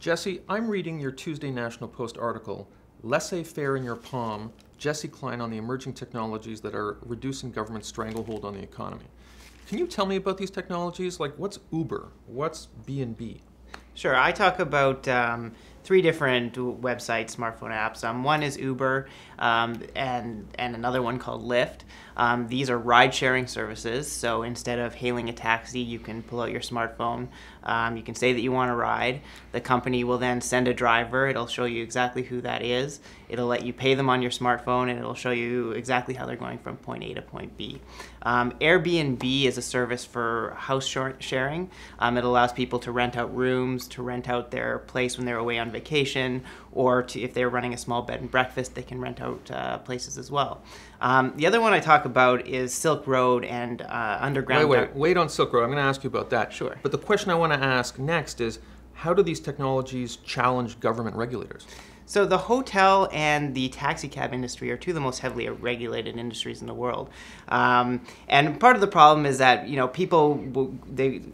Jesse, I'm reading your Tuesday National Post article, Laissez-Faire in Your Palm, Jesse Kline on the emerging technologies that are reducing government stranglehold on the economy. Can you tell me about these technologies? Like, what's Uber? What's B&B? Sure. I talk about three different websites, smartphone apps. One is Uber, and another one called Lyft. These are ride-sharing services. So instead of hailing a taxi, you can pull out your smartphone. You can say that you want to ride. The company will then send a driver. It'll show you exactly who that is. It'll let you pay them on your smartphone, and it'll show you exactly how they're going from point A to point B. Airbnb is a service for house sharing. It allows people to rent out rooms, to rent out their place when they're away on vacation, or if they're running a small bed and breakfast, they can rent out places as well. The other one I talk about is Silk Road and underground. Wait on Silk Road. I'm going to ask you about that. Sure. But the question I want to ask next is, how do these technologies challenge government regulators? So the hotel and the taxi cab industry are two of the most heavily regulated industries in the world. And part of the problem is that,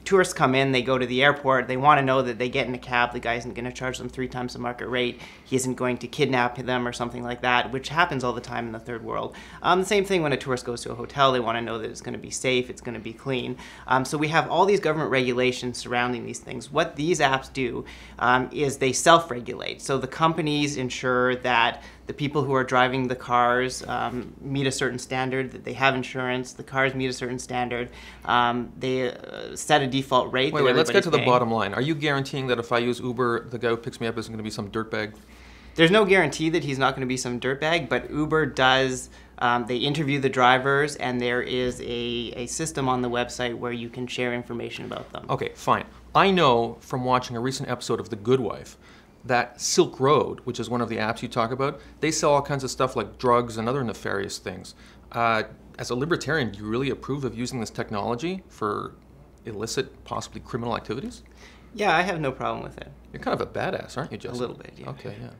tourists come in, they go to the airport, they want to know that they get in a cab, the guy isn't going to charge them 3 times the market rate, he isn't going to kidnap them or something like that, which happens all the time in the third world. The same thing when a tourist goes to a hotel, they want to know that it's going to be safe, it's going to be clean. So we have all these government regulations surrounding these things. What these apps do is they self-regulate. So the companies ensure that the people who are driving the cars meet a certain standard, that they have insurance, the cars meet a certain standard, they set a default rate. Wait, let's get to the bottom line. Are you guaranteeing that if I use Uber, the guy who picks me up isn't going to be some dirtbag? There's no guarantee that he's not going to be some dirtbag, but Uber does, they interview the drivers, and there is a system on the website where you can share information about them. Okay, fine. I know from watching a recent episode of The Good Wife that Silk Road, which is one of the apps you talk about, they sell all kinds of stuff like drugs and other nefarious things. As a libertarian, do you really approve of using this technology for illicit, possibly criminal activities? Yeah, I have no problem with it. You're kind of a badass, aren't you, Jesse? A little bit, yeah. Okay, yeah.